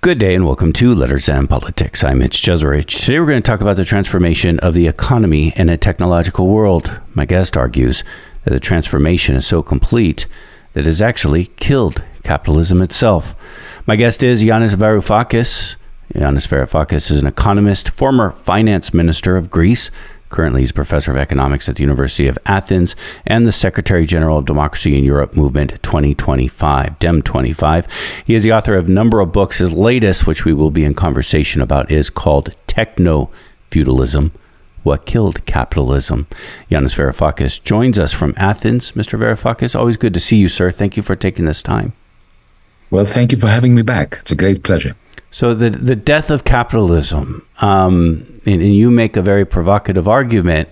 Good day and welcome to Letters and Politics. I'm Mitch Jeserich. Today we're going to talk about the transformation of the economy in a technological world. My guest argues that the transformation is so complete that it has actually killed capitalism itself. My guest is Yanis Varoufakis. Yanis Varoufakis is an economist, former finance minister of Greece. Currently, he's professor of economics at the University of Athens and the Secretary General of Democracy in Europe Movement 2025, DEM25. He is the author of a number of books. His latest, which we will be in conversation about, is called Techno-Feudalism, What Killed Capitalism. Yanis Varoufakis joins us from Athens. Mr. Varoufakis, always good to see you, sir. Thank you for taking this time. Well, thank you for having me back. It's a great pleasure. So the death of capitalism, and you make a very provocative argument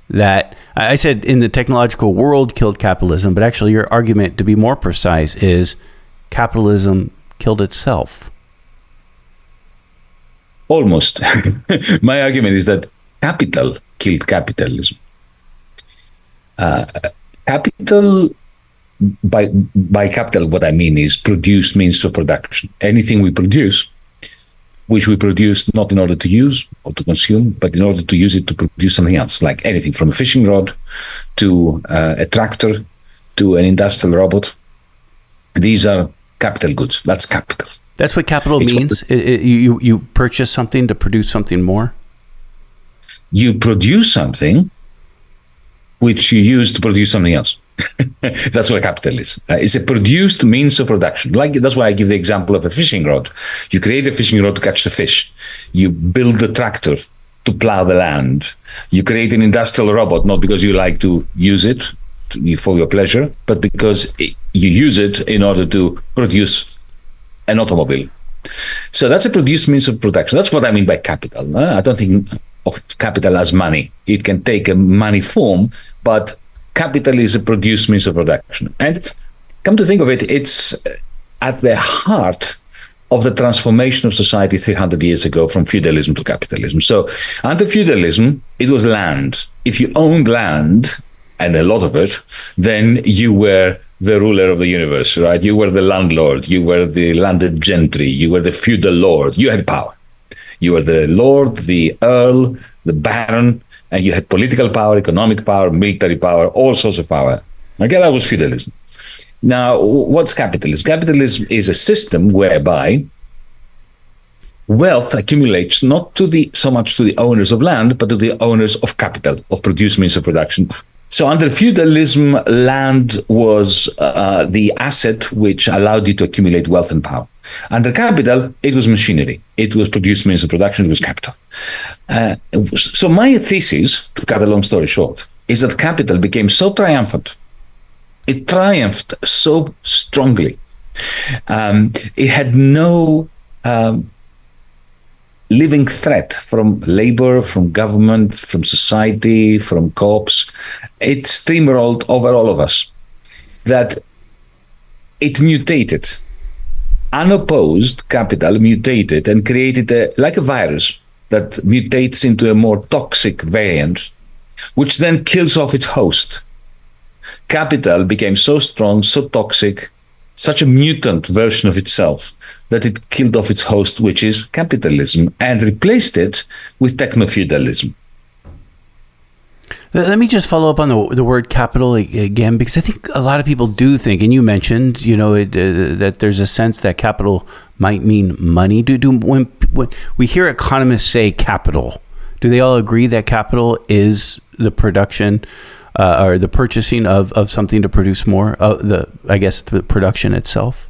that, I said in the technological world killed capitalism, but actually your argument, to be more precise, is capitalism killed itself. Almost. My argument is that capital killed capitalism. Capital, by capital, what I mean is produced means of production. Anything we produce, which we produce not in order to use or to consume, but in order to use it to produce something else, like anything from a fishing rod to a tractor to an industrial robot. These are capital goods. That's capital. That's what capital means? You purchase something to produce something more? You produce something which you use to produce something else. That's what capital is. It's a produced means of production. That's why I give the example of a fishing rod. You create a fishing rod to catch the fish. You build the tractor to plow the land. You create an industrial robot, not because you like to use it for your pleasure, but because you use it in order to produce an automobile. So that's a produced means of production. That's what I mean by capital. I don't think of capital as money. It can take a money form, but capital is a produced means of production. And come to think of it, it's at the heart of the transformation of society 300 years ago from feudalism to capitalism. So under feudalism, it was land. If you owned land, and a lot of it, then you were the ruler of the universe, right? You were the landlord, you were the landed gentry, you were the feudal lord, you had power. You were the lord, the earl, the baron, and you had political power, economic power, military power, all sorts of power. Okay, that was feudalism. Now, what's capitalism? Capitalism is a system whereby wealth accumulates not so much to the owners of land, but to the owners of capital, of produced means of production. So under feudalism, land was the asset which allowed you to accumulate wealth and power. Under capital, it was machinery. It was produced means of production. It was capital. So my thesis, to cut a long story short, is that capital became so triumphant. It triumphed so strongly. It had no living threat from labor, from government, from society, from co-ops. It steamrolled over all of us. That it mutated. Unopposed capital mutated and created like a virus that mutates into a more toxic variant, which then kills off its host. Capital became so strong, so toxic, such a mutant version of itself that it killed off its host, which is capitalism, and replaced it with Techno-Feudalism. Let me just follow up on the word capital again, because I think a lot of people do think, and you mentioned, that there's a sense that capital might mean money. When we hear economists say capital, do they all agree that capital is the production or the purchasing of something to produce more? The production itself.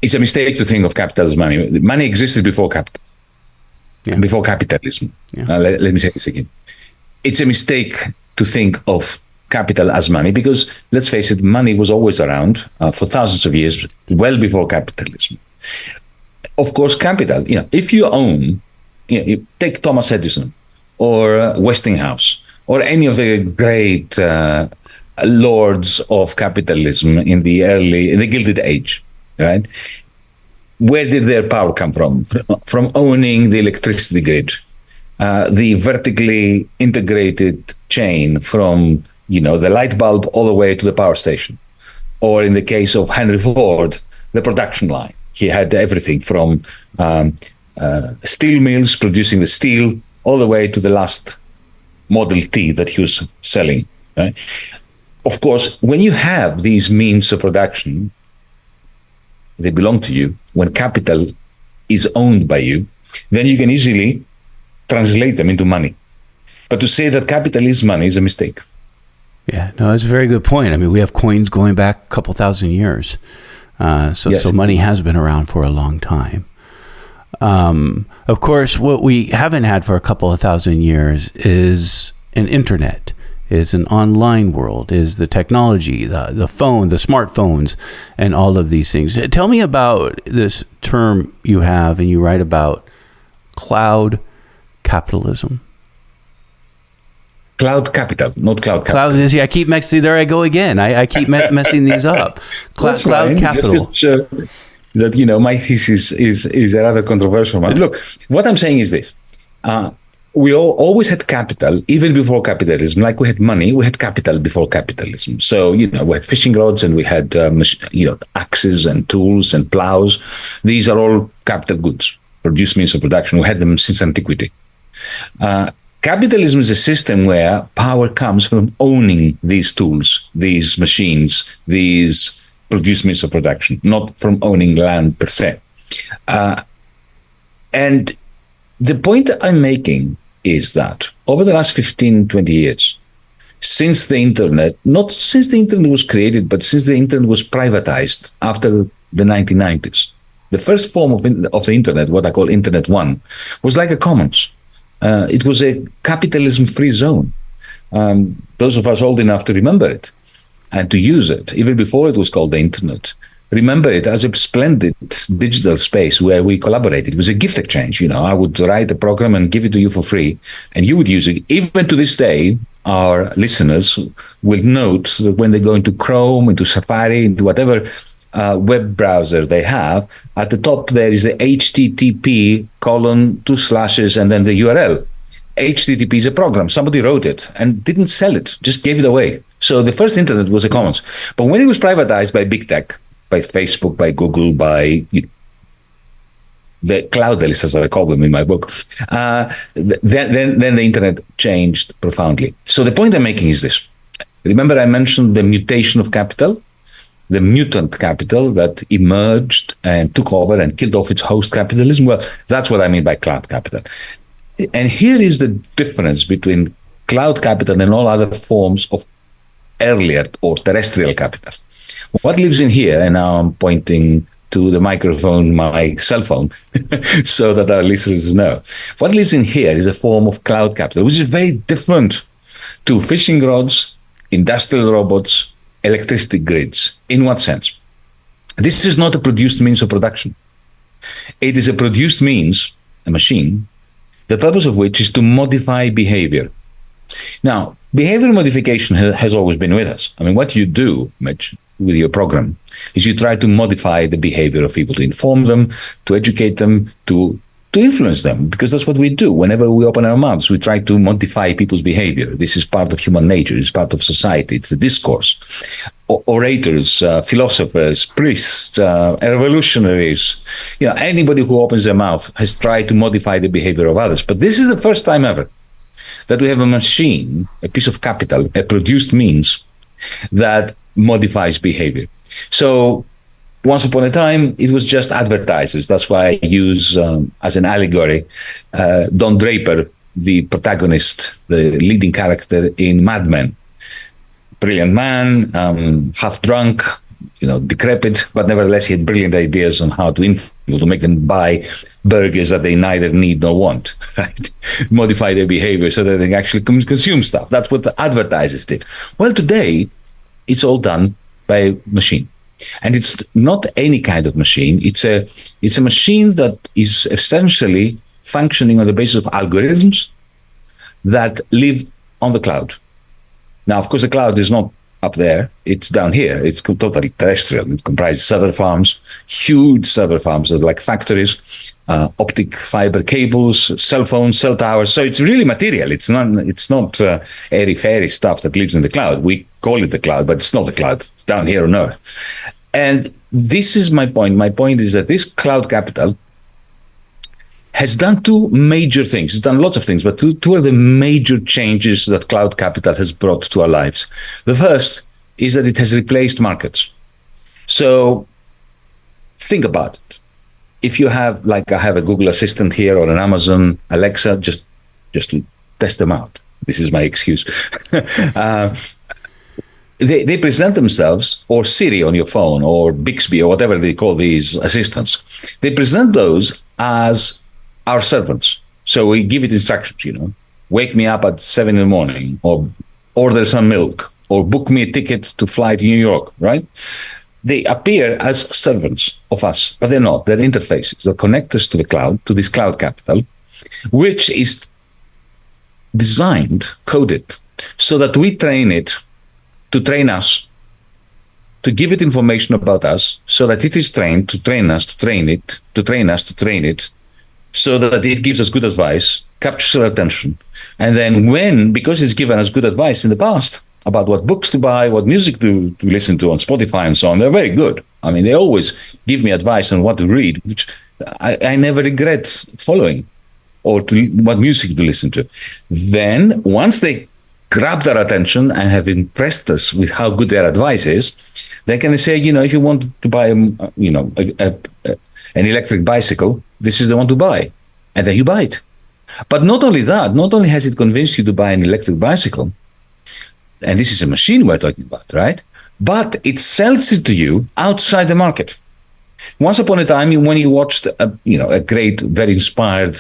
It's a mistake to think of capital as money. Money existed before capital, before capitalism. Yeah. Let me say this again. It's a mistake to think of capital as money because, let's face it, money was always around for thousands of years, well before capitalism. Of course, capital, if you own, you take Thomas Edison or Westinghouse or any of the great lords of capitalism in the Gilded Age, right? Where did their power come from? From owning the electricity grid. The vertically integrated chain from, the light bulb all the way to the power station. Or in the case of Henry Ford, the production line. He had everything from steel mills producing the steel all the way to the last Model T that he was selling. Right? Of course, when you have these means of production, they belong to you. When capital is owned by you, then you can easily translate them into money. But to say that capital is money is a mistake. Yeah, no, that's a very good point. I mean, we have coins going back a couple thousand years. So money has been around for a long time. Of course, what we haven't had for a couple of thousand years is an internet, is an online world, is the technology, the phone, the smartphones, and all of these things. Tell me about this term you have, and you write about cloud capitalism. Cloud capital, not cloud capital. I keep messing. There I go again. I keep messing these up. Cloud capital. Just to show that my thesis is a rather controversial one. Look, what I'm saying is this: we always had capital, even before capitalism. Like we had money, we had capital before capitalism. So we had fishing rods, and we had axes and tools and plows. These are all capital goods, produced means of production. We had them since antiquity. Capitalism is a system where power comes from owning these tools, these machines, these produced means of production, not from owning land per se. And the point I'm making is that over the last 15, 20 years, since the internet, not since the internet was created, but since the internet was privatized after the 1990s, the first form of the internet, what I call Internet 1, was like a commons. It was a capitalism-free zone. Those of us old enough to remember it and to use it, even before it was called the internet, remember it as a splendid digital space where we collaborated. It was a gift exchange. I would write a program and give it to you for free, and you would use it. Even to this day, our listeners will note that when they go into Chrome, into Safari, into whatever web browser they have, at the top there is the HTTP : and then the URL. HTTP is a program. Somebody wrote it and didn't sell it, just gave it away. So the first internet was a commons. But when it was privatized by big tech, by Facebook, by Google, by the cloudalists, as I call them in my book, then the internet changed profoundly. So the point I'm making is this. Remember I mentioned the mutation of capital? The mutant capital that emerged and took over and killed off its host capitalism. Well, that's what I mean by cloud capital. And here is the difference between cloud capital and all other forms of earlier or terrestrial capital. What lives in here, and now I'm pointing to the microphone, my cell phone, so that our listeners know. What lives in here is a form of cloud capital, which is very different to fishing rods, industrial robots, electricity grids. In what sense? This is not a produced means of production. It is a produced means, a machine, the purpose of which is to modify behavior. Now, behavior modification has always been with us. I mean, what you do, Mitch, with your program is you try to modify the behavior of people, to inform them, to educate them, to influence them, because that's what we do. Whenever we open our mouths, we try to modify people's behavior. This is part of human nature. It's part of society. It's the discourse. Orators, philosophers, priests, revolutionaries, anybody who opens their mouth has tried to modify the behavior of others. But this is the first time ever that we have a machine, a piece of capital, a produced means that modifies behavior. So once upon a time, it was just advertisers. That's why I use as an allegory Don Draper, the protagonist, the leading character in Mad Men. Brilliant man, half drunk, decrepit, but nevertheless he had brilliant ideas on how to influence people, to make them buy burgers that they neither need nor want, right? Modify their behavior so that they actually consume stuff. That's what the advertisers did. Well, today, it's all done by machine. And it's not any kind of machine. It's a machine that is essentially functioning on the basis of algorithms that live on the cloud. Now, of course, the cloud is not up there. It's down here. It's totally terrestrial. It comprises server farms, huge server farms that are like factories, optic fiber cables, cell phones, cell towers. So it's really material. It's not airy-fairy stuff that lives in the cloud. We call it the cloud, but it's not the cloud. It's down here on Earth. And this is my point. My point is that this cloud capital has done two major things. It's done lots of things, but two are the major changes that cloud capital has brought to our lives. The first is that it has replaced markets. So think about it. If you have, like I have a Google Assistant here or an Amazon Alexa, just to test them out. This is my excuse. They present themselves, or Siri on your phone, or Bixby, or whatever they call these assistants. They present those as our servants. So we give it instructions, wake me up at 7 a.m, or order some milk, or book me a ticket to fly to New York, right? They appear as servants of us, but they're not. They're interfaces that connect us to the cloud, to this cloud capital, which is designed, coded, so that we train it to train us, to give it information about us, so that it is trained to train us, to train it, to train us, to train it, so that it gives us good advice, captures our attention. And then because it's given us good advice in the past about what books to buy, what music to listen to on Spotify and so on, they're very good. I mean, they always give me advice on what to read, which I never regret following, or what music to listen to. Then once they grab their attention and have impressed us with how good their advice is, they can say, if you want to buy an electric bicycle, this is the one to buy. And then you buy it. But not only that, not only has it convinced you to buy an electric bicycle, and this is a machine we're talking about, right? But it sells it to you outside the market. Once upon a time, when you watched a great, very inspired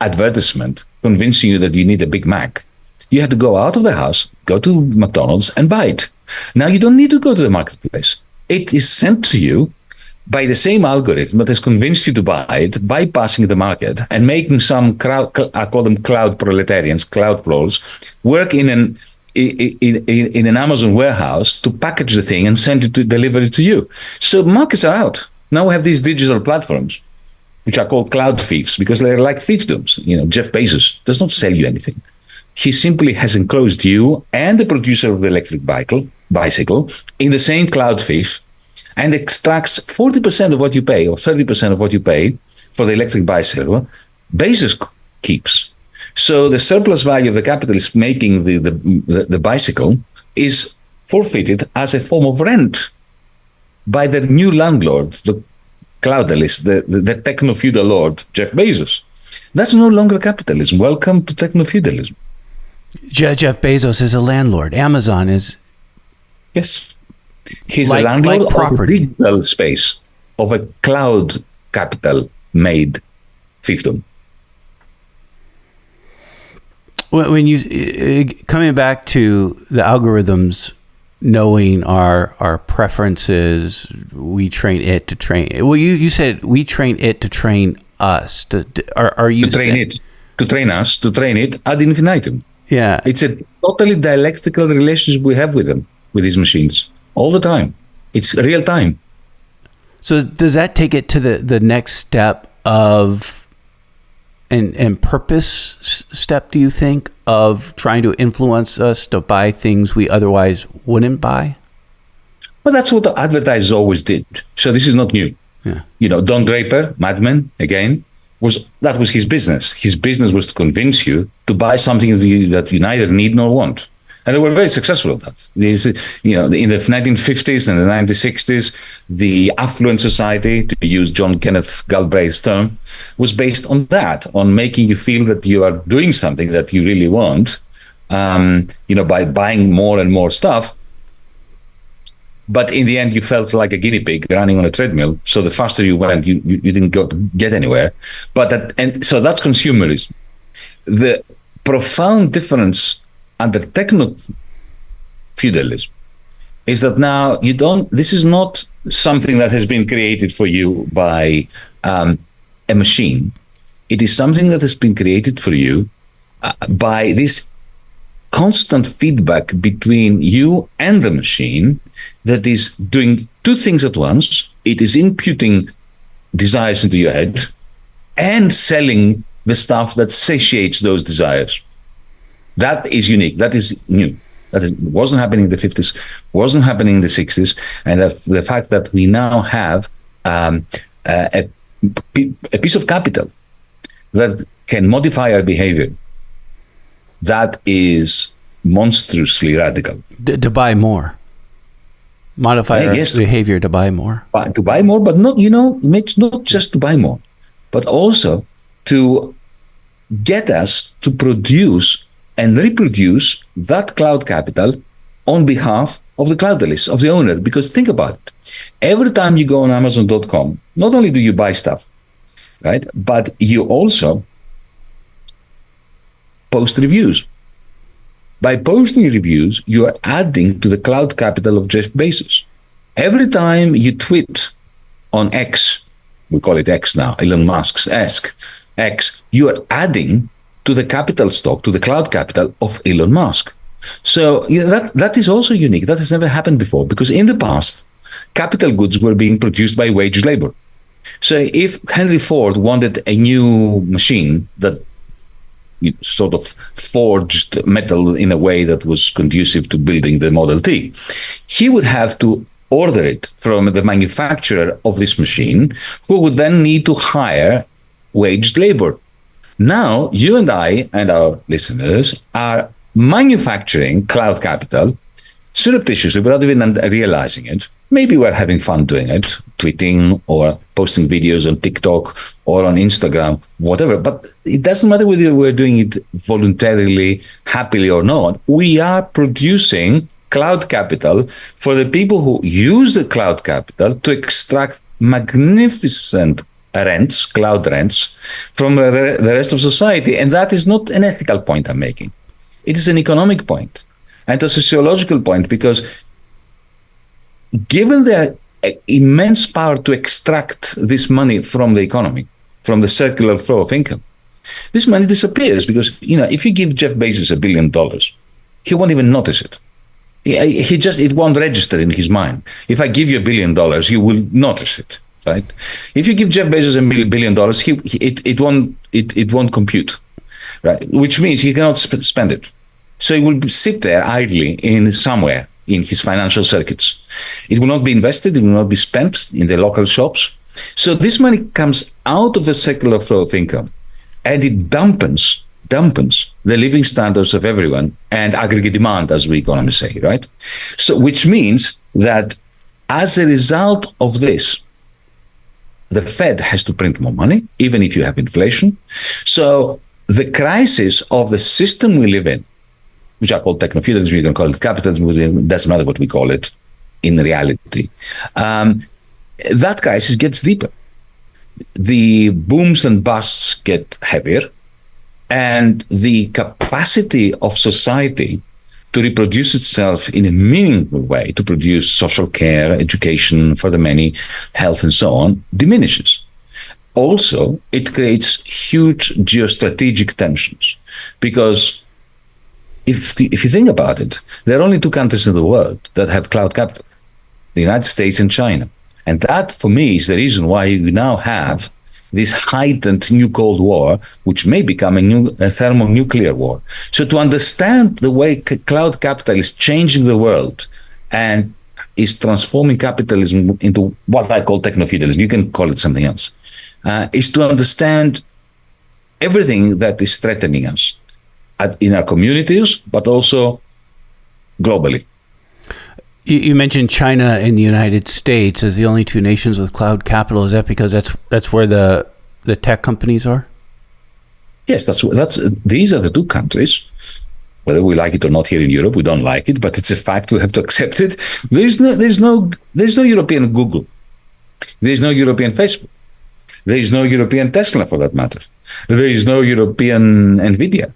advertisement convincing you that you need a Big Mac, you had to go out of the house, go to McDonald's and buy it. Now you don't need to go to the marketplace. It is sent to you by the same algorithm that has convinced you to buy it, bypassing the market and making some crowd, I call them cloud proletarians, cloud pros, work in an Amazon warehouse to package the thing and send it to deliver it to you. So markets are out. Now we have these digital platforms, which are called cloud thieves, because they're like fiefdoms. Jeff Bezos does not sell you anything. He simply has enclosed you and the producer of the electric bicycle in the same cloud thief, and extracts 40% of what you pay, or 30% of what you pay for the electric bicycle. Bezos keeps. So the surplus value of the capitalist making the bicycle is forfeited as a form of rent by the new landlord, the cloudalist, the techno-feudal lord, Jeff Bezos. That's no longer capitalism. Welcome to techno-feudalism. Jeff Bezos is a landlord. Amazon is... Yes. He's the landlord of a digital space, of a cloud capital-made fiefdom. When you coming back to the algorithms, knowing our preferences, we train it to train. Well, you said we train it to train us. Are you to train it to train us to train it ad infinitum? Yeah, it's a totally dialectical relationship we have with them, with these machines, all the time. It's real time. So does that take it to the next step of and purpose step, do you think, of trying to influence us to buy things we otherwise wouldn't buy? Well, that's what the advertisers always did. So this is not new. Yeah. Don Draper, Mad Men, again, that was his business. His business was to convince you to buy something that you neither need nor want. And they were very successful at that. In the 1950s and the 1960s, the affluent society, to use John Kenneth Galbraith's term, was based on that, on making you feel that you are doing something that you really want, by buying more and more stuff. But in the end, you felt like a guinea pig running on a treadmill. So the faster you went, you didn't get anywhere. So that's consumerism. The profound difference under Techno-Feudalism is that now this is not something that has been created for you by a machine. It is something that has been created for you by this constant feedback between you and the machine that is doing two things at once. It is imputing desires into your head and selling the stuff that satiates those desires. That is unique. That is new. That wasn't happening in the 50s, wasn't happening in the 60s, and that the fact that we now have a piece of capital that can modify our behavior, that is monstrously radical. To buy more. Modify our behavior to buy more. To buy more, but not, Mitch, not just to buy more, but also to get us to produce and reproduce that cloud capital on behalf of the cloudless, of the owner. Because think about it. Every time you go on Amazon.com, not only do you buy stuff, right, but you also post reviews. By posting reviews, you are adding to the cloud capital of Jeff Bezos. Every time you tweet on X, we call it X now, Elon Musk's X, you are adding to the capital stock, to the cloud capital of Elon Musk. So that is also unique. That has never happened before, because in the past, capital goods were being produced by wage labor. So if Henry Ford wanted a new machine that sort of forged metal in a way that was conducive to building the Model T, he would have to order it from the manufacturer of this machine, who would then need to hire waged labor. Now, you and I and our listeners are manufacturing cloud capital surreptitiously without even realizing it. Maybe we're having fun doing it, tweeting or posting videos on TikTok or on Instagram, whatever. But it doesn't matter whether we're doing it voluntarily, happily or not. We are producing cloud capital for the people who use the cloud capital to extract magnificent rents, cloud rents, from the rest of society. And that is not an ethical point I'm making. It is an economic point and a sociological point, because given their immense power to extract this money from the economy, from the circular flow of income, this money disappears because, if you give Jeff Bezos $1 billion, he won't even notice it. It won't register in his mind. If I give you $1 billion, you will notice it, right? If you give Jeff Bezos $1 billion, it won't compute, right? Which means he cannot spend it. So it will sit there idly in somewhere in his financial circuits. It will not be invested, it will not be spent in the local shops. So this money comes out of the circular flow of income, and it dampens the living standards of everyone and aggregate demand, as we economists say, right? So which means that as a result of this, the Fed has to print more money, even if you have inflation. So the crisis of the system we live in, which are called Techno-Feudalism, you can call it capitalism, it doesn't matter what we call it in reality. That crisis gets deeper. The booms and busts get heavier, and the capacity of society to reproduce itself in a meaningful way, to produce social care, education for the many, health and so on, diminishes. Also, it creates huge geostrategic tensions, because if you think about it, there are only two countries in the world that have cloud capital, the United States and China. And that, for me, is the reason why we now have this heightened new Cold War, which may become a thermonuclear war. So to understand the way cloud capital is changing the world and is transforming capitalism into what I call Techno-Feudalism, you can call it something else, is to understand everything that is threatening us in our communities, but also globally. You mentioned China and the United States as the only two nations with cloud capital. Is that because that's where the tech companies are? Yes, these are the two countries. Whether we like it or not here in Europe, we don't like it, but it's a fact. We have to accept it. There's no European Google. There's no European Facebook. There is no European Tesla, for that matter. There is no European Nvidia.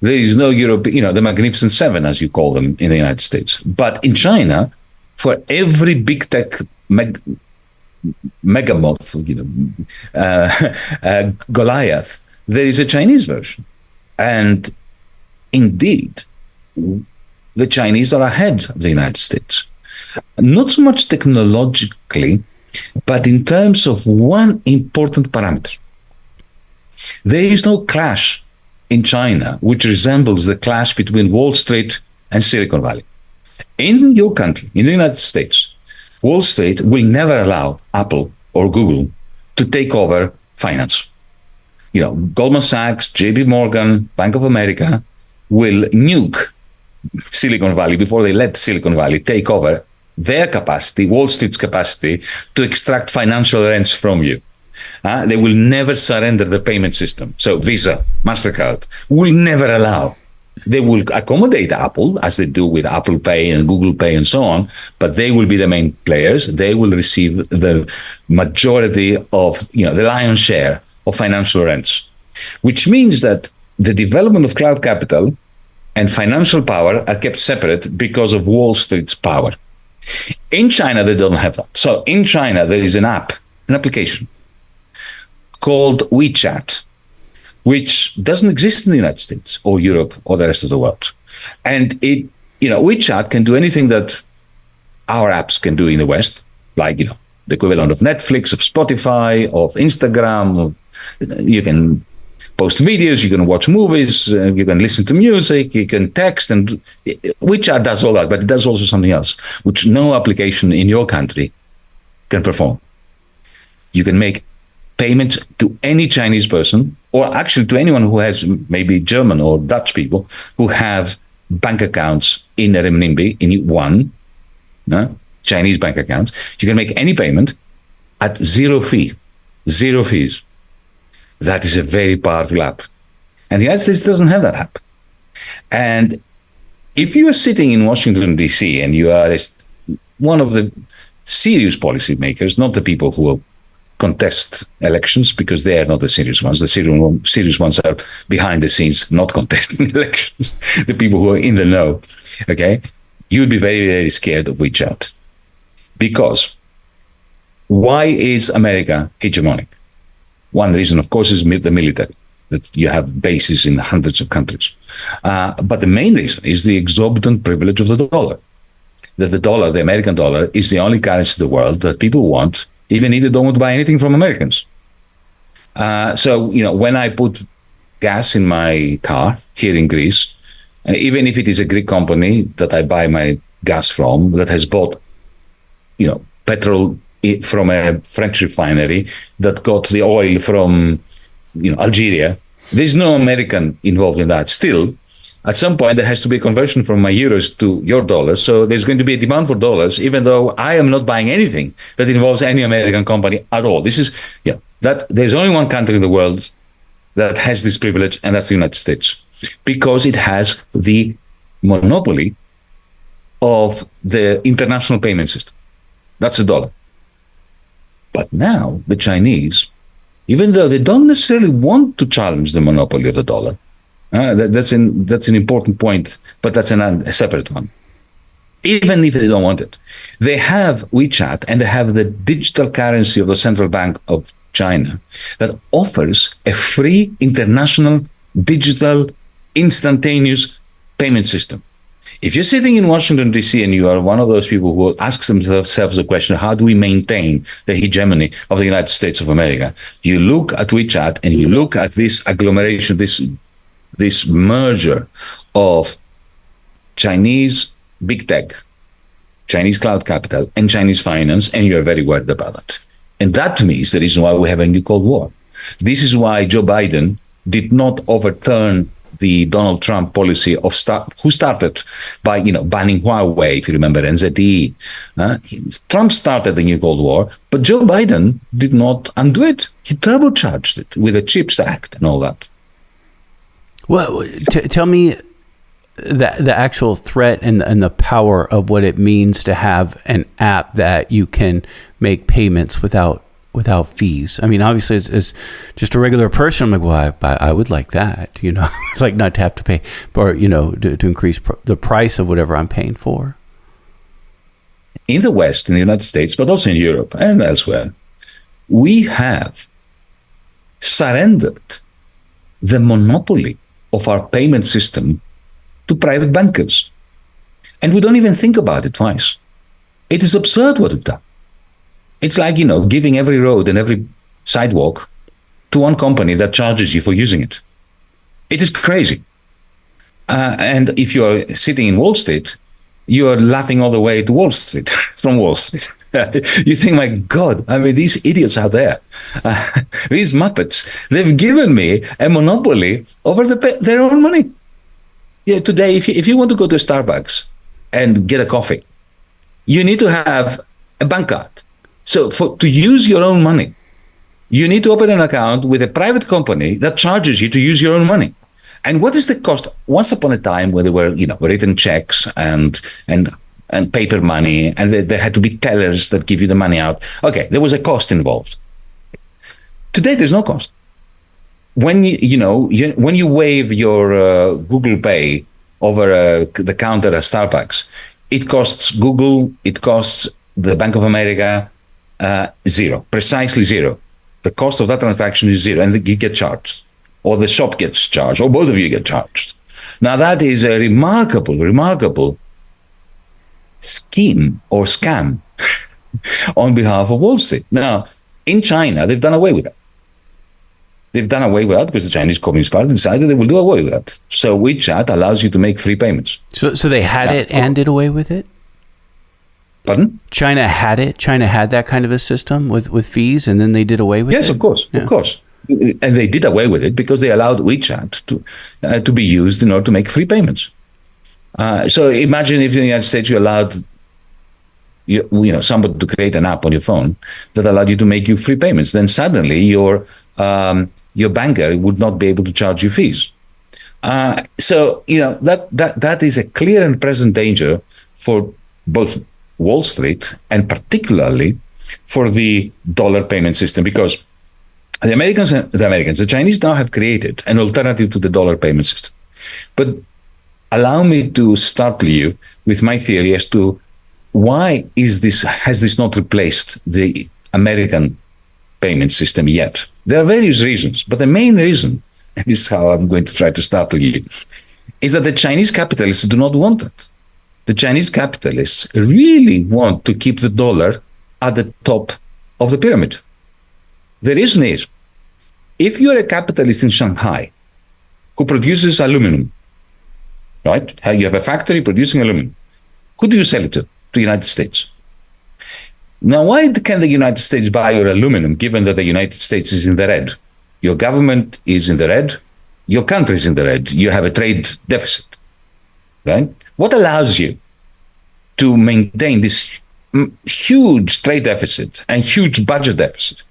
There is no European, the Magnificent Seven, as you call them in the United States. But in China, for every big tech megamoth, Goliath, there is a Chinese version. And indeed, the Chinese are ahead of the United States. Not so much technologically, but in terms of one important parameter. There is no clash in China which resembles the clash between Wall Street and Silicon Valley. In your country, in the United States, Wall Street will never allow Apple or Google to take over finance. Goldman Sachs, JP Morgan, Bank of America will nuke Silicon Valley before they let Silicon Valley take over their capacity, Wall Street's capacity, to extract financial rents from you. They will never surrender the payment system. So Visa, MasterCard will never allow. They will accommodate Apple, as they do with Apple Pay and Google Pay and so on, but they will be the main players. They will receive the majority of, the lion's share of financial rents, which means that the development of cloud capital and financial power are kept separate because of Wall Street's power. In China, they don't have that. So in China, there is an application called WeChat, which doesn't exist in the United States or Europe or the rest of the world. And WeChat can do anything that our apps can do in the West, like, the equivalent of Netflix, of Spotify, of Instagram. You can post videos, you can watch movies, you can listen to music, you can text, and WeChat does all that, but it does also something else, which no application in your country can perform. You can make payments to any Chinese person, or actually to anyone who has maybe German or Dutch people who have bank accounts in renminbi, in yuan, Chinese bank accounts. You can make any payment at zero fees. That is a very powerful app. And the United States doesn't have that app. And if you are sitting in Washington, D.C., and you are one of the serious policymakers, not the people who contest elections, because they are not the serious ones. The serious ones are behind the scenes, not contesting elections. The people who are in the know, okay? You would be very, very scared of WeChat. Because why is America hegemonic? One reason, of course, is the military, that you have bases in hundreds of countries. But the main reason is the exorbitant privilege of the dollar. That the dollar, the American dollar, is the only currency in the world that people want, even if they don't want to buy anything from Americans. So, when I put gas in my car here in Greece, even if it is a Greek company that I buy my gas from, that has bought, petrol from a French refinery, that got the oil from, Algeria, there's no American involved in that. Still, at some point, there has to be a conversion from my euros to your dollars. So there's going to be a demand for dollars, even though I am not buying anything that involves any American company at all. This is, that there's only one country in the world that has this privilege, and that's the United States, because it has the monopoly of the international payment system. That's the dollar. But now the Chinese, even though they don't necessarily want to challenge the monopoly of the dollar, that's an important point, but that's a separate one. Even if they don't want it, they have WeChat, and they have the digital currency of the Central Bank of China that offers a free international digital instantaneous payment system. If you're sitting in Washington, D.C., and you are one of those people who asks themselves the question, how do we maintain the hegemony of the United States of America? You look at WeChat and you look at this agglomeration, this merger of Chinese big tech, Chinese cloud capital, and Chinese finance, and you're very worried about it. And that, to me, is the reason why we have a new Cold War. This is why Joe Biden did not overturn the Donald Trump policy who started by banning Huawei, if you remember, NZE. Trump started the new Cold War, but Joe Biden did not undo it. He turbocharged it with the CHIPS Act and all that. Well, tell me the actual threat and the power of what it means to have an app that you can make payments without fees. I mean, obviously, as just a regular person, I'm like, well, I would like that, like not to have to pay, or to increase the price of whatever I'm paying for. In the West, in the United States, but also in Europe and elsewhere, we have surrendered the monopoly of our payment system to private bankers. And we don't even think about it twice. It is absurd what we've done. It's like, giving every road and every sidewalk to one company that charges you for using it. It is crazy. And if you're sitting in Wall Street, you're laughing all the way to Wall Street, from Wall Street. You think, my God, I mean, these idiots out there, these Muppets, they've given me a monopoly over their own money. Yeah, today, if you want to go to Starbucks and get a coffee, you need to have a bank card. So to use your own money, you need to open an account with a private company that charges you to use your own money. And what is the cost? Once upon a time, where there were, written checks and paper money, and there had to be tellers that give you the money out. Okay, there was a cost involved. Today, there's no cost. When when you waive your Google Pay over the counter at Starbucks, it costs Google, it costs the Bank of America zero, precisely zero. The cost of that transaction is zero, and you get charged, or the shop gets charged, or both of you get charged. Now that is a remarkable scheme or scam on behalf of Wall Street. Now, in China, they've done away with that. They've done away with that because the Chinese Communist Party decided they will do away with that. So WeChat allows you to make free payments. So they had it and did away with it? Pardon? China had it? China had that kind of a system with fees, and then they did away with it? Yes, of course. And they did away with it because they allowed WeChat to be used in order to make free payments. So imagine if in the United States you allowed somebody to create an app on your phone that allowed you to make you free payments. Then suddenly your banker would not be able to charge you fees. So that is a clear and present danger for both Wall Street and particularly for the dollar payment system, because the Chinese now have created an alternative to the dollar payment system. But allow me to startle you with my theory as to why has this not replaced the American payment system yet. There are various reasons, but the main reason, and this is how I'm going to try to startle you, is that the Chinese capitalists do not want that. The Chinese capitalists really want to keep the dollar at the top of the pyramid. The reason is, if you're a capitalist in Shanghai who produces aluminum, right? You have a factory producing aluminum. Who do you sell it to? To the United States. Now, why can the United States buy your aluminum, given that the United States is in the red? Your government is in the red. Your country is in the red. You have a trade deficit, right? What allows you to maintain this huge trade deficit and huge budget deficit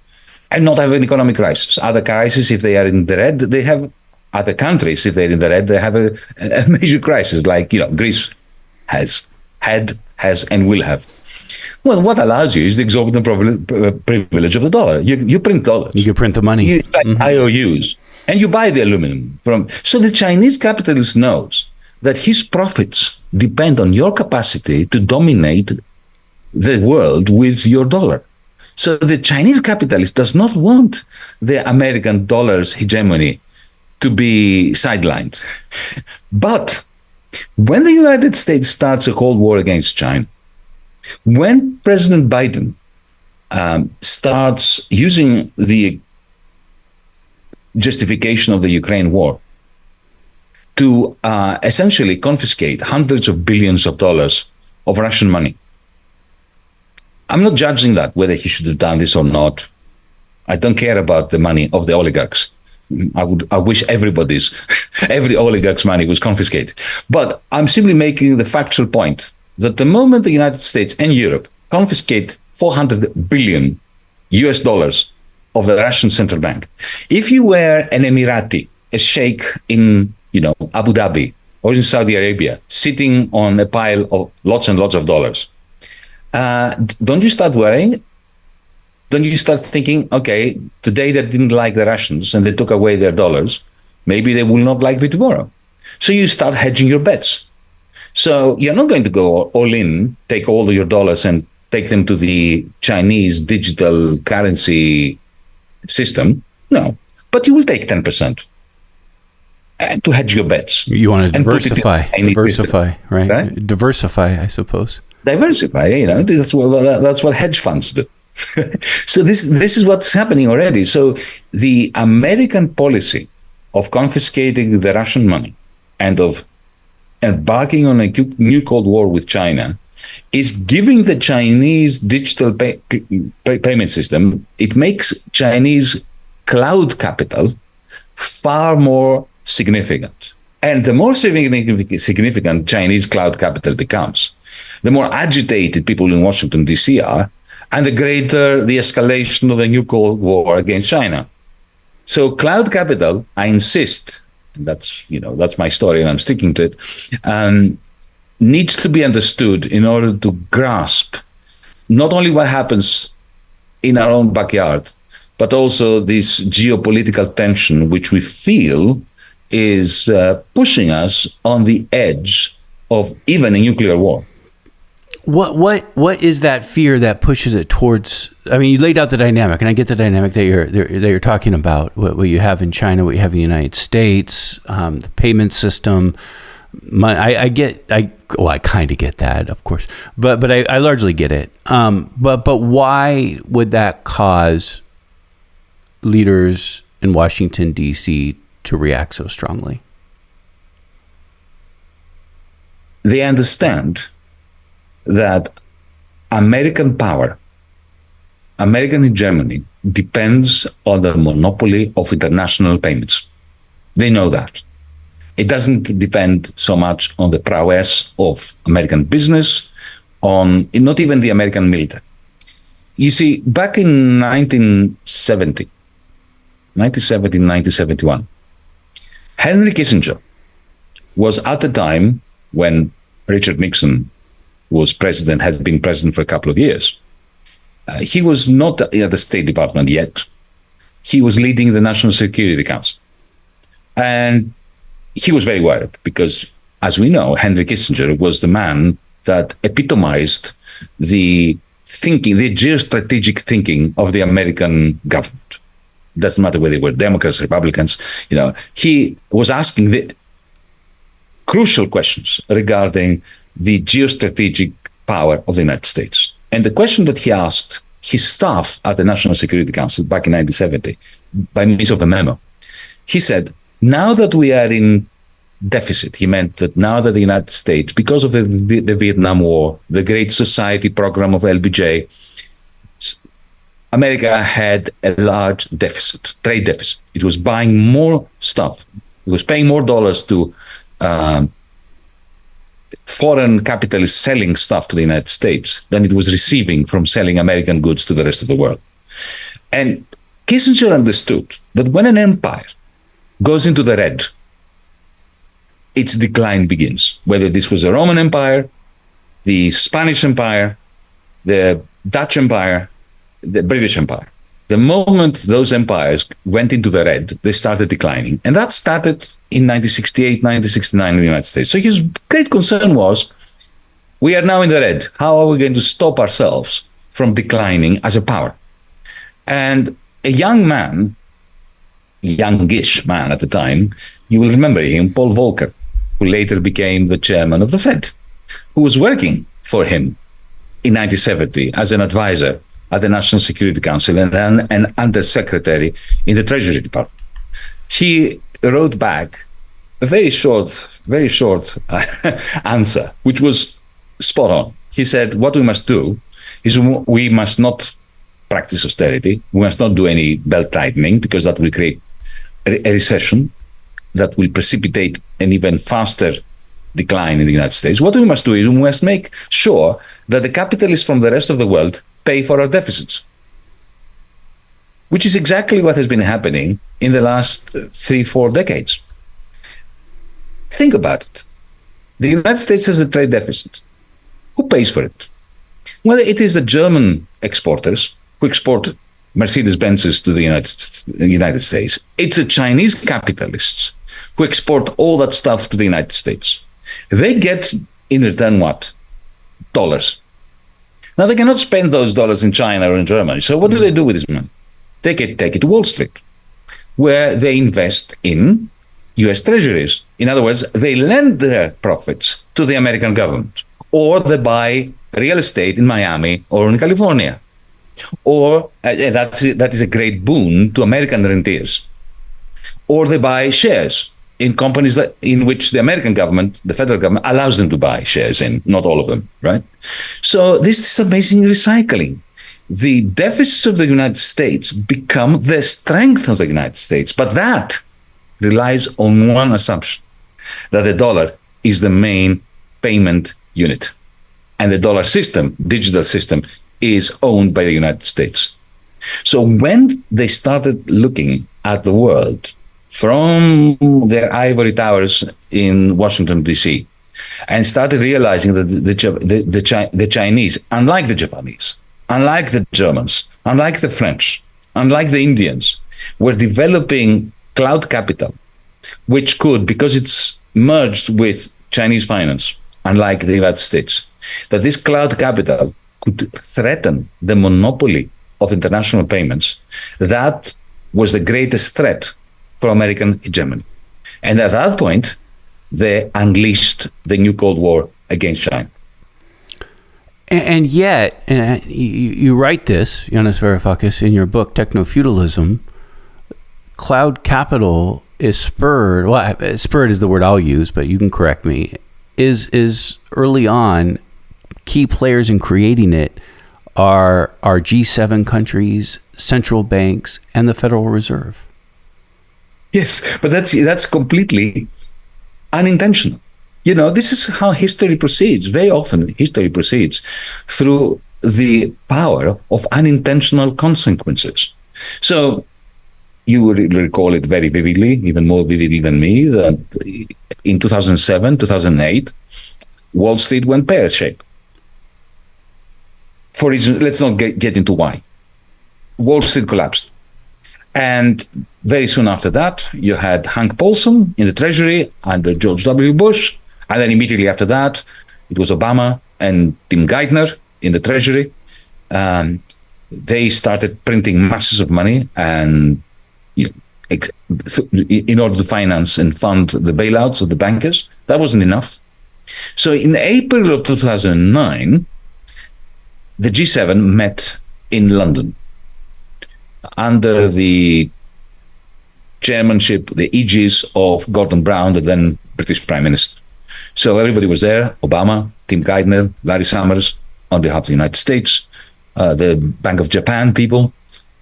and not have an economic crisis? Other crises, if they are in the red, they have other countries, if they're in the red, they have a major crisis, like Greece has and will have. Well, what allows you is the exorbitant privilege of the dollar. You print dollars. You can print the money. You IOUs, and you buy the aluminum from. So the Chinese capitalist knows that his profits depend on your capacity to dominate the world with your dollar. So the Chinese capitalist does not want the American dollar's hegemony to be sidelined. But when the United States starts a Cold War against China, when President Biden starts using the justification of the Ukraine war to essentially confiscate hundreds of billions of dollars of Russian money, I'm not judging that, whether he should have done this or not. I don't care about the money of the oligarchs. I wish every oligarch's money was confiscated. But I'm simply making the factual point that the moment the United States and Europe confiscate 400 billion US dollars of the Russian central bank, if you were an Emirati, a sheikh in Abu Dhabi or in Saudi Arabia, sitting on a pile of lots and lots of dollars, don't you start worrying? Don't you start thinking, okay, today they didn't like the Russians and they took away their dollars, maybe they will not like me tomorrow. So you start hedging your bets. So you're not going to go all in, take all of your dollars and take them to the Chinese digital currency system. No, but you will take 10% to hedge your bets. You want to diversify, right? Diversify, I suppose. Diversify, that's what hedge funds do. So this is what's happening already. So the American policy of confiscating the Russian money and of embarking on a new Cold War with China is giving the Chinese digital payment system, it makes Chinese cloud capital far more significant. And the more significant Chinese cloud capital becomes, the more agitated people in Washington, D.C. are, and the greater the escalation of a new Cold War against China. So cloud capital, I insist, and that's my story and I'm sticking to it, needs to be understood in order to grasp not only what happens in our own backyard, but also this geopolitical tension, which we feel is pushing us on the edge of even a nuclear war. What is that fear that pushes it towards? I mean, you laid out the dynamic, and I get the dynamic that you're talking about. What you have in China, what you have in the United States, the payment system. I kind of get that, of course, but I largely get it. But why would that cause leaders in Washington, D.C. to react so strongly? They understand that American power, American hegemony, depends on the monopoly of international payments. They know that. It doesn't depend so much on the prowess of American business, on not even the American military. You see, back in 1971, Henry Kissinger was at a time when Richard Nixon was president, had been president for a couple of years. He was not at the State Department yet. He was leading the National Security Council. And he was very worried because, as we know, Henry Kissinger was the man that epitomized the thinking, the geostrategic thinking of the American government. Doesn't matter whether they were Democrats, Republicans, he was asking the crucial questions regarding the geostrategic power of the United States. And the question that he asked his staff at the National Security Council back in 1970, by means of a memo, he said, now that we are in deficit, he meant that now that the United States, because of the Vietnam War, the Great Society program of LBJ, America had a large deficit, trade deficit. It was buying more stuff. It was paying more dollars to foreign capitalists selling stuff to the United States than it was receiving from selling American goods to the rest of the world. And Kissinger understood that when an empire goes into the red, its decline begins. Whether this was the Roman Empire, the Spanish Empire, the Dutch Empire, the British Empire. The moment those empires went into the red, they started declining. And that started in 1968, 1969 in the United States. So his great concern was, we are now in the red. How are we going to stop ourselves from declining as a power? And a youngish man at the time, you will remember him, Paul Volcker, who later became the chairman of the Fed, who was working for him in 1970 as an advisor at the National Security Council and then an undersecretary in the Treasury Department. He wrote back a very short answer, which was spot on. He said, what we must do is we must not practice austerity. We must not do any belt tightening because that will create a recession that will precipitate an even faster decline in the United States. What we must do is we must make sure that the capitalists from the rest of the world pay for our deficits, which is exactly what has been happening in the last 3-4 decades. Think about it. The United States has a trade deficit. Who pays for it? Well, it is the German exporters who export Mercedes-Benzes to the United States. It's the Chinese capitalists who export all that stuff to the United States. They get in return what? Dollars. Now, they cannot spend those dollars in China or in Germany. So what do they do with this money? They take it to Wall Street, where they invest in US treasuries. In other words, they lend their profits to the American government, or they buy real estate in Miami or in California. Or that is a great boon to American rentiers. Or they buy shares in companies in which the American government, the federal government, allows them to buy shares in, not all of them, right? So this is amazing recycling. The deficits of the United States become the strength of the United States, but that relies on one assumption, that the dollar is the main payment unit. And the dollar system, digital system, is owned by the United States. So when they started looking at the world from their ivory towers in Washington, D.C., and started realizing that the Chinese, unlike the Japanese, unlike the Germans, unlike the French, unlike the Indians, were developing cloud capital, which could, because it's merged with Chinese finance, unlike the United States, that this cloud capital could threaten the monopoly of international payments. That was the greatest threat for American hegemony. And at that point, they unleashed the new Cold War against China. And yet, you write this, Yanis Varoufakis, in your book, Techno-Feudalism, cloud capital is spurred, well, spurred is the word I'll use, but you can correct me, is early on, key players in creating it are G7 countries, central banks, and the Federal Reserve. Yes, but that's completely unintentional. You know, this is how history proceeds. Very often, history proceeds through the power of unintentional consequences. So you will recall it very vividly, even more vividly than me, that in 2007, 2008, Wall Street went pear-shaped. For reasons, let's not get into why. Wall Street collapsed. And very soon after that, you had Hank Paulson in the Treasury under George W. Bush. And then immediately after that, it was Obama and Tim Geithner in the Treasury. They started printing masses of money and in order to finance and fund the bailouts of the bankers. That wasn't enough. So in April of 2009, the G7 met in London under the chairmanship, the aegis of Gordon Brown, the then British Prime Minister. So everybody was there: Obama, Tim Geithner, Larry Summers on behalf of the United States, the Bank of Japan people,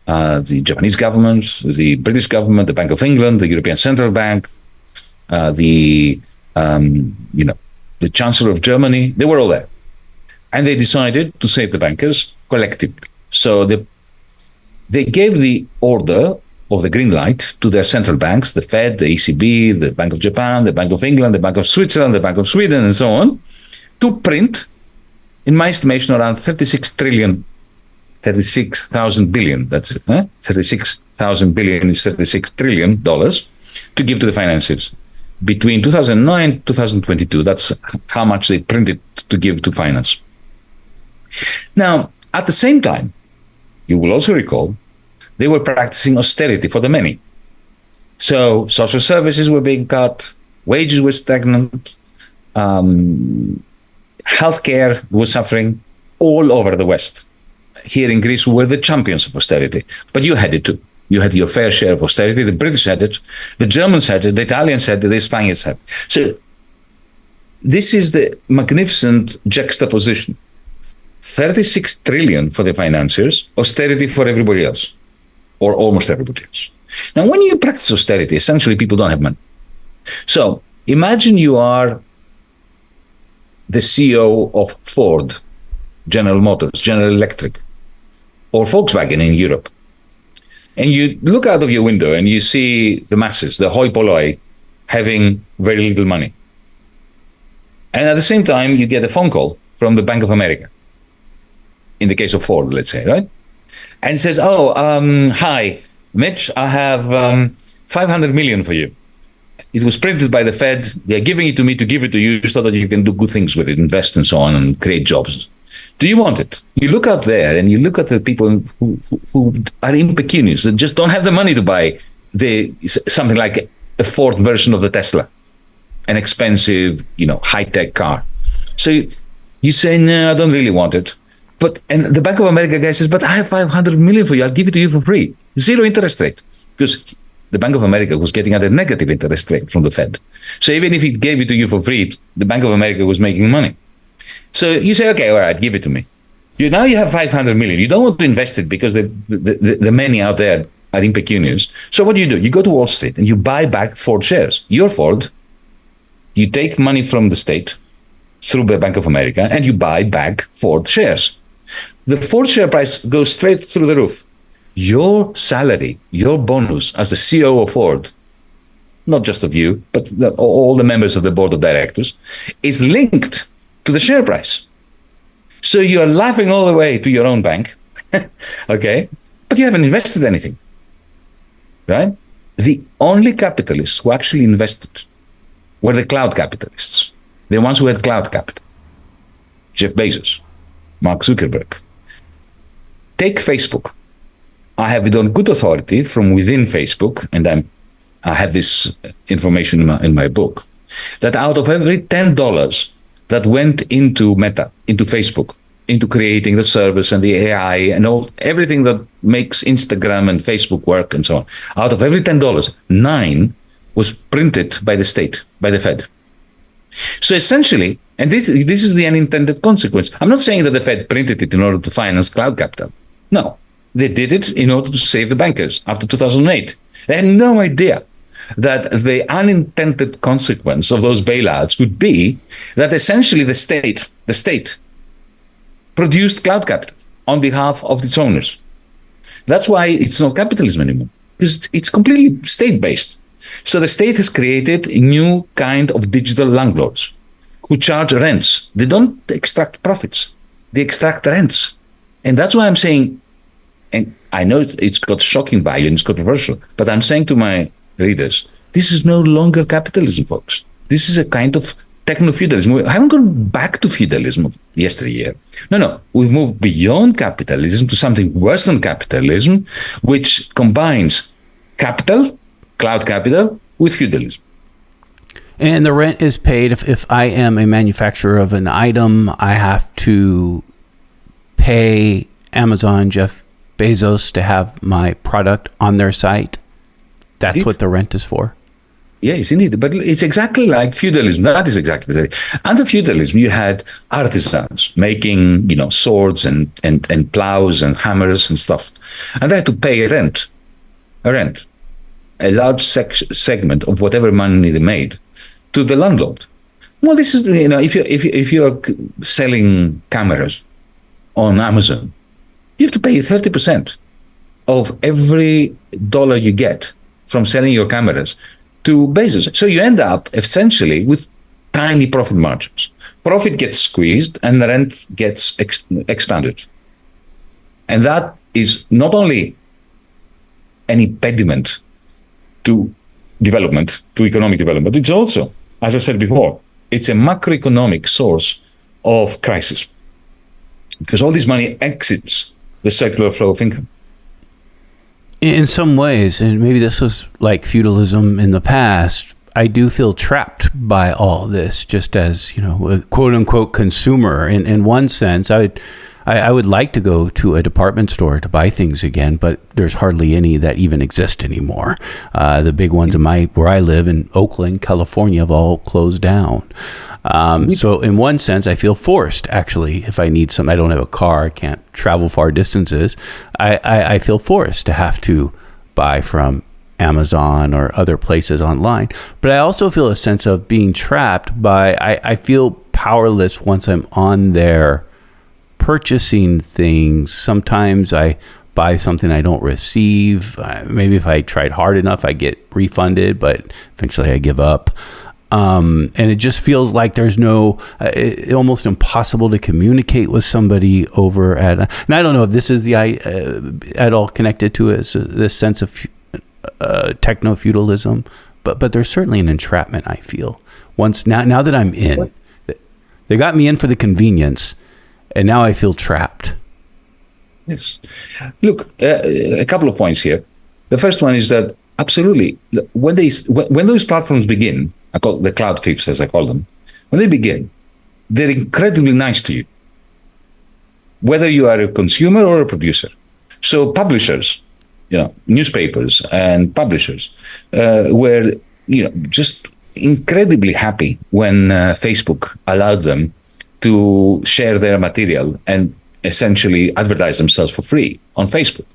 the Japanese government, the British government, the Bank of England, the European Central Bank, the Chancellor of Germany. They were all there. And they decided to save the bankers collectively. So they gave the order of the green light to their central banks, the Fed, the ECB, the Bank of Japan, the Bank of England, the Bank of Switzerland, the Bank of Sweden, and so on, to print, in my estimation, around 36,000 billion. That's 36,000 billion is $36 trillion to give to the financiers. Between 2009 and 2022, that's how much they printed to give to finance. Now, at the same time, you will also recall, they were practicing austerity for the many. So social services were being cut, wages were stagnant, healthcare was suffering all over the West. Here in Greece, we were the champions of austerity, but you had it too. You had your fair share of austerity. The British had it, the Germans had it, the Italians had it, the Spaniards had it. So this is the magnificent juxtaposition. 36 trillion for the financiers, austerity for everybody else, or almost everybody else. Now, when you practice austerity, essentially people don't have money. So imagine you are the CEO of Ford, General Motors, General Electric, or Volkswagen in Europe. And you look out of your window and you see the masses, the hoi polloi, having very little money. And at the same time, you get a phone call from the Bank of America. In the case of Ford, let's say, right? And it says, hi, Mitch, I have 500 million for you. It was printed by the Fed. They're giving it to me to give it to you so that you can do good things with it, invest and so on, and create jobs. Do you want it? You look out there and you look at the people who are impecunious, that just don't have the money to buy something like a Ford version of the Tesla, an expensive, high-tech car. So you say, no, I don't really want it. And the Bank of America guy says, but I have 500 million for you. I'll give it to you for free. 0 interest rate. Because the Bank of America was getting at a negative interest rate from the Fed. So even if it gave it to you for free, the Bank of America was making money. So you say, okay, all right, give it to me. Now you have 500 million. You don't want to invest it because the money out there are impecunious. So what do? You go to Wall Street and you buy back Ford shares. You're Ford. You take money from the state through the Bank of America and you buy back Ford shares. The Ford share price goes straight through the roof. Your salary, your bonus as the CEO of Ford, not just of you, but all the members of the board of directors, is linked to the share price. So you're laughing all the way to your own bank, okay? But you haven't invested anything, right? The only capitalists who actually invested were the cloud capitalists, the ones who had cloud capital. Jeff Bezos, Mark Zuckerberg. Take Facebook. I have it on good authority from within Facebook, and I have this information in my book, that out of every $10 that went into Meta, into Facebook, into creating the service and the AI and everything that makes Instagram and Facebook work and so on, out of every $10, 9 was printed by the state, by the Fed. So essentially, and this is the unintended consequence. I'm not saying that the Fed printed it in order to finance cloud capital. No, they did it in order to save the bankers after 2008. They had no idea that the unintended consequence of those bailouts would be that essentially the state produced cloud capital on behalf of its owners. That's why it's not capitalism anymore, because it's completely state-based. So the state has created a new kind of digital landlords who charge rents. They don't extract profits. They extract rents. And that's why I'm saying, and I know it's got shocking value and it's controversial, but I'm saying to my readers, this is no longer capitalism, folks. This is a kind of techno-feudalism. We haven't gone back to feudalism of yesteryear. No, we've moved beyond capitalism to something worse than capitalism, which combines capital, cloud capital, with feudalism. And the rent is paid. If I am a manufacturer of an item, I have to pay Amazon, Jeff Bezos, to have my product on their site. That's what the rent is for. Yes, indeed. But it's exactly like feudalism. That is exactly the same. Under feudalism, you had artisans making, swords and plows and hammers and stuff. And they had to pay a large segment of whatever money they made to the landlord. Well, this is, if you're selling cameras on Amazon, you have to pay 30% of every dollar you get from selling your cameras to Bezos. So you end up essentially with tiny profit margins. Profit gets squeezed and the rent gets expanded. And that is not only an impediment to development, to economic development, it's also, as I said before, it's a macroeconomic source of crisis. Because all this money exits the circular flow of income. In some ways, and maybe this was like feudalism in the past, I do feel trapped by all this, just as, a quote unquote consumer. In one sense, I would like to go to a department store to buy things again, but there's hardly any that even exist anymore. The big ones where I live in Oakland, California, have all closed down. So in one sense, I feel forced, actually, if I need something. I don't have a car, I can't travel far distances. I feel forced to have to buy from Amazon or other places online. But I also feel a sense of being trapped by, I feel powerless once I'm on there purchasing things. Sometimes I buy something I don't receive. Maybe if I tried hard enough, I get refunded, but eventually I give up. And it just feels like there's almost impossible to communicate with somebody over at, and I don't know if this is at all connected to it, this sense of techno-feudalism, but there's certainly an entrapment, I feel. Now that I'm in, they got me in for the convenience, and now I feel trapped. Yes. Look, a couple of points here. The first one is that absolutely, when those platforms begin, I call the cloud thieves, as I call them, when they begin, they're incredibly nice to you, whether you are a consumer or a producer. So publishers newspapers and publishers were, just incredibly happy when Facebook allowed them to share their material and essentially advertise themselves for free on Facebook.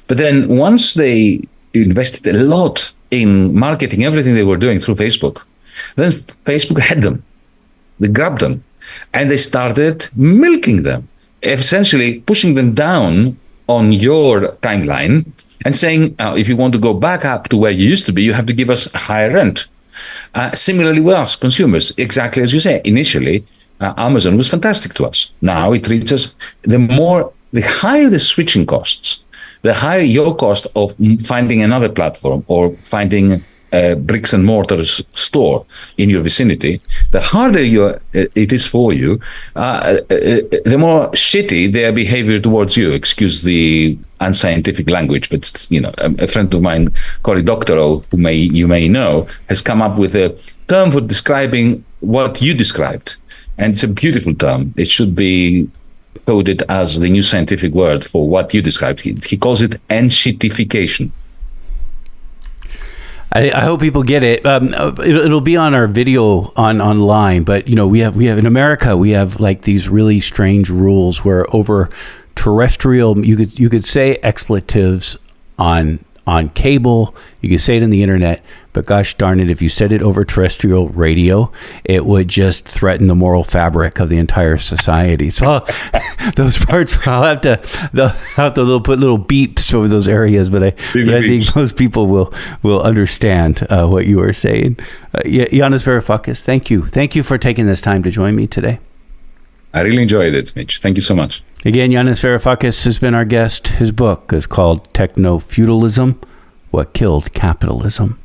But then once they invested a lot in marketing everything they were doing through Facebook, then Facebook had them. They grabbed them and they started milking them, essentially pushing them down on your timeline and saying, if you want to go back up to where you used to be, you have to give us a higher rent. Similarly with us, consumers, exactly as you say. Initially, Amazon was fantastic to us. Now it treats us, the higher the switching costs, the higher your cost of finding another platform or finding a bricks and mortar store in your vicinity, the harder it is for you, the more shitty their behavior towards you. Excuse the unscientific language, but a friend of mine, Cory Doctorow, who you may know, has come up with a term for describing what you described, and it's a beautiful term. It should be coded as the new scientific word for what you described. He calls it enshittification. I hope people get it. It'll be on our video online, but we have in America, we have like these really strange rules where over terrestrial, you could say expletives on cable, you could say it in the internet, but gosh darn it, if you said it over terrestrial radio, it would just threaten the moral fabric of the entire society. So those parts, they'll have to put little beeps over those areas, but I think most people will understand what you were saying. Yanis Varoufakis, thank you for taking this time to join me today. I really enjoyed it, Mitch. Thank you so much. Again, Yanis Varoufakis has been our guest. His book is called Techno-Feudalism, What Killed Capitalism.